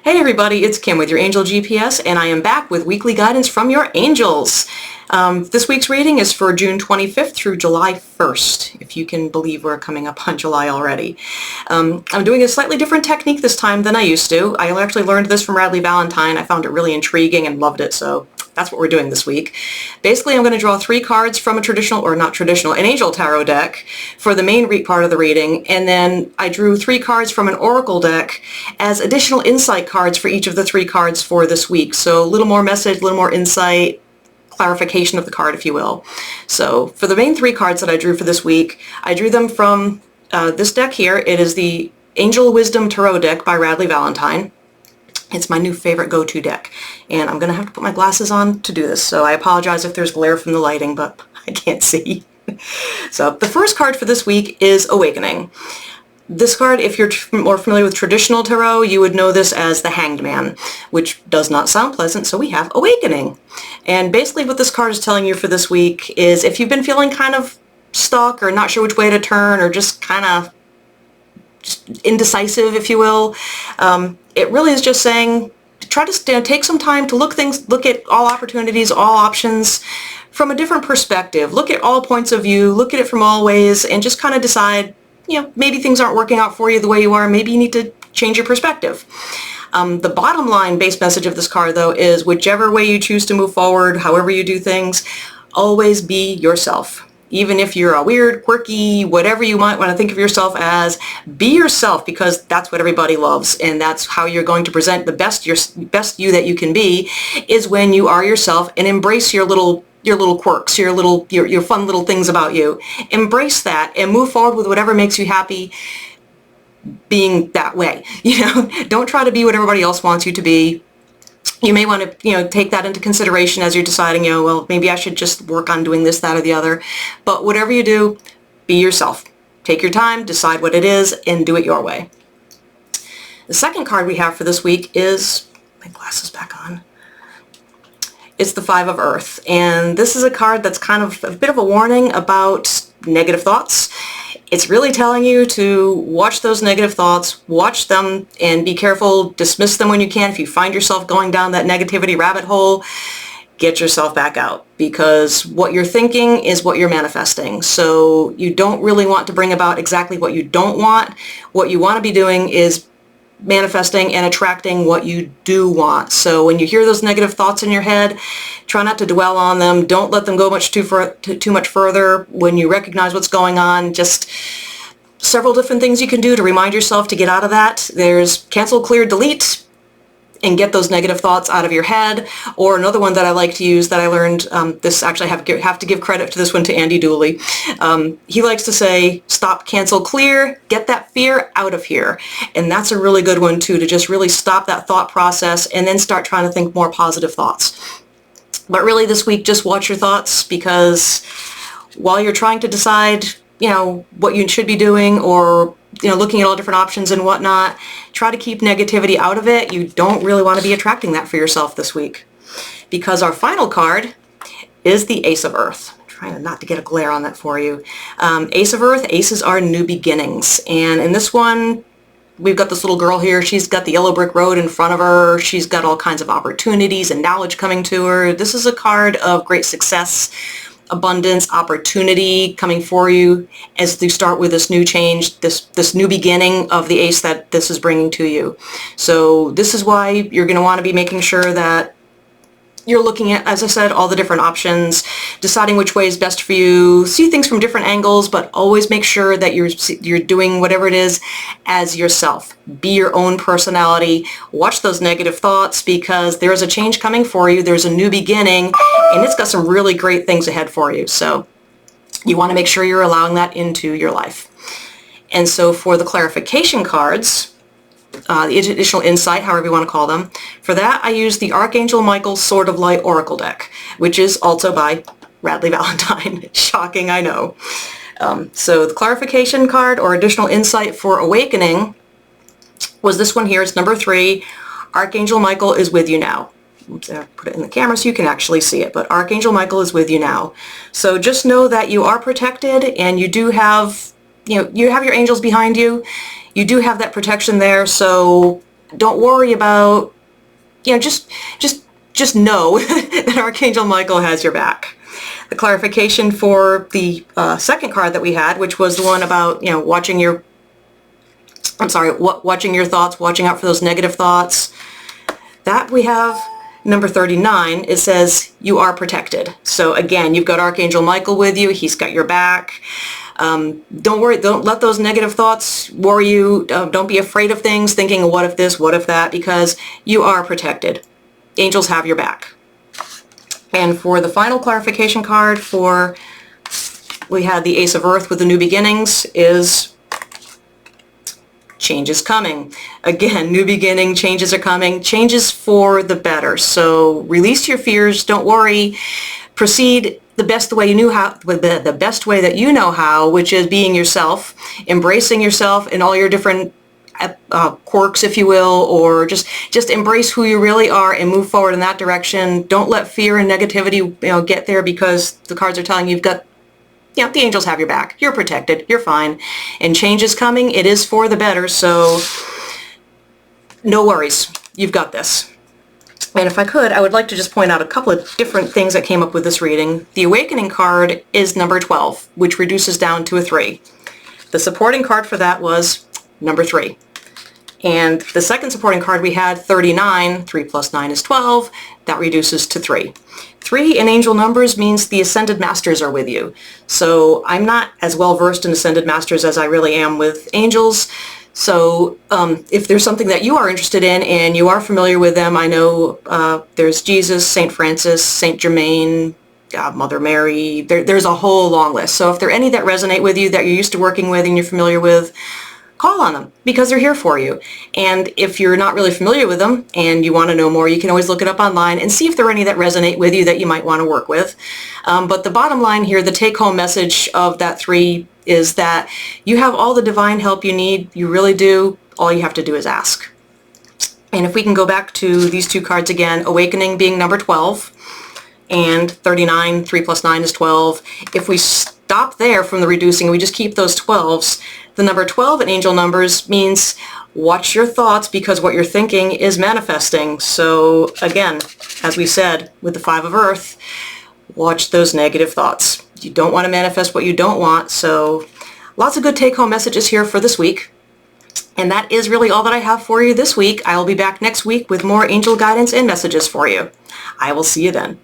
Hey everybody, it's Kim with your Angel GPS, and I am back with weekly guidance from your angels. This week's reading is for June 25th through July 1st, if you can believe we're coming up on July already. I'm doing a slightly different technique this time than I used to. I actually learned this from Radleigh Valentine. I found it really intriguing and loved it, so that's what we're doing this week. Basically, I'm going to draw 3 cards from a an angel tarot deck for the main part of the reading, and then I drew 3 cards from an oracle deck as additional insight cards for each of the 3 cards for this week. So a little more message, a little more insight, clarification of the card, if you will. So for the main 3 cards that I drew for this week, I drew them from this deck here. It is the Angel Wisdom Tarot deck by Radleigh Valentine. It's my new favorite go-to deck, and I'm going to have to put my glasses on to do this, so I apologize if there's glare from the lighting, but I can't see. So the first card for this week is Awakening. This card, if you're more familiar with traditional tarot, you would know this as the Hanged Man, which does not sound pleasant, so we have Awakening. And basically what this card is telling you for this week is if you've been feeling kind of stuck or not sure which way to turn or just kind of indecisive, if you will, it really is just saying try to take some time to look at all opportunities, all options from a different perspective. Look at all points of view, look at it from all ways, and just kind of decide, maybe things aren't working out for you the way you are. Maybe you need to change your perspective. The bottom line base message of this card, though, is whichever way you choose to move forward, however you do things, always be yourself. Even if you're a weird, quirky, whatever you might want to think of yourself as, be yourself, because that's what everybody loves, and that's how you're going to present the best you that you can be, is when you are yourself and embrace your little quirks, your fun little things about you. Embrace that and move forward with whatever makes you happy being that way. Don't try to be what everybody else wants you to be. You may want to, take that into consideration as you're deciding, well, maybe I should just work on doing this, that, or the other. But whatever you do, be yourself. Take your time, decide what it is, and do it your way. The second card we have for this week is, my glasses back on, it's the Five of Earth. And this is a card that's kind of a bit of a warning about negative thoughts. It's really telling you to watch those negative thoughts, watch them, and be careful, dismiss them when you can. If you find yourself going down that negativity rabbit hole, get yourself back out, because what you're thinking is what you're manifesting. So you don't really want to bring about exactly what you don't want. What you want to be doing is manifesting and attracting what you do want. So when you hear those negative thoughts in your head, try not to dwell on them. Don't let them go too much further. When you recognize what's going on, just several different things you can do to remind yourself to get out of that. There's cancel, clear, delete, and get those negative thoughts out of your head. Or another one that I like to use that I learned, this actually have to give credit to this one to Andy Dooley. He likes to say, stop, cancel, clear, get that fear out of here. And that's a really good one too, to just really stop that thought process and then start trying to think more positive thoughts. But really this week, just watch your thoughts, because while you're trying to decide, what you should be doing, or looking at all different options and whatnot, try to keep negativity out of it. You don't really want to be attracting that for yourself this week. Because our final card is the Ace of Earth. I'm trying not to get a glare on that for you. Ace of Earth, aces are new beginnings. And in this one, we've got this little girl here. She's got the yellow brick road in front of her. She's got all kinds of opportunities and knowledge coming to her. This is a card of great success, abundance, opportunity coming for you as you start with this new change, this new beginning of the ace that this is bringing to you. So this is why you're going to want to be making sure that you're looking at, as I said, all the different options, deciding which way is best for you, see things from different angles, but always make sure that you're doing whatever it is as yourself. Be your own personality. Watch those negative thoughts, because there is a change coming for you. There's a new beginning, and it's got some really great things ahead for you. So you want to make sure you're allowing that into your life. And so for the clarification cards, the additional insight, however you want to call them, for that I use the Archangel Michael Sword of Light Oracle deck, which is also by Radleigh Valentine. Shocking, I know. So the clarification card or additional insight for Awakening was this one here. It's number 3. Archangel Michael is with you now. Oops, I put it in the camera so you can actually see it, but Archangel Michael is with you now. So just know that you are protected, and you do have, you have your angels behind you. You do have that protection there, so Don't worry about, just know that Archangel Michael has your back. The clarification for the second card that we had, which was the one about, watching your thoughts, watching out for those negative thoughts. That we have number 39. It says you are protected. So again, you've got Archangel Michael with you. He's got your back. Don't worry. Don't let those negative thoughts worry you. Don't be afraid of things, thinking, what if this, what if that, because you are protected. Angels have your back. And for the final clarification card we had the Ace of Earth with the new beginnings, is change is coming. Again, new beginning, changes are coming, changes for the better. So release your fears, don't worry, proceed the best way you knew how, with the best way that you know how, which is being yourself, embracing yourself in all your different quirks, if you will, or just embrace who you really are and move forward in that direction. Don't let fear and negativity, get there, because the cards are telling you you've got, the angels have your back. You're protected. You're fine. And change is coming. It is for the better. So no worries. You've got this. And if I could, I would like to just point out a couple of different things that came up with this reading. The Awakening card is number 12, which reduces down to a 3. The supporting card for that was number 3. And the second supporting card we had, 39, 3 plus 9 is 12, that reduces to 3. 3 in angel numbers means the Ascended Masters are with you. So I'm not as well versed in Ascended Masters as I really am with angels. So if there's something that you are interested in and you are familiar with them, I know there's Jesus, St. Francis, St. Germain, Mother Mary, there's a whole long list. So if there are any that resonate with you, that you're used to working with and you're familiar with, call on them, because they're here for you. And if you're not really familiar with them and you want to know more, you can always look it up online and see if there are any that resonate with you that you might want to work with. But the bottom line here, the take-home message of that 3 is that you have all the divine help you need. You really do. All you have to do is ask. And if we can go back to these two cards again, Awakening being number 12 and 39, 3 plus 9 is 12. If we stop there from the reducing, we just keep those 12s. The number 12 in angel numbers means watch your thoughts, because what you're thinking is manifesting. So again, as we said with the 5 of Earth, watch those negative thoughts. You don't want to manifest what you don't want. So lots of good take-home messages here for this week. And that is really all that I have for you this week. I will be back next week with more angel guidance and messages for you. I will see you then.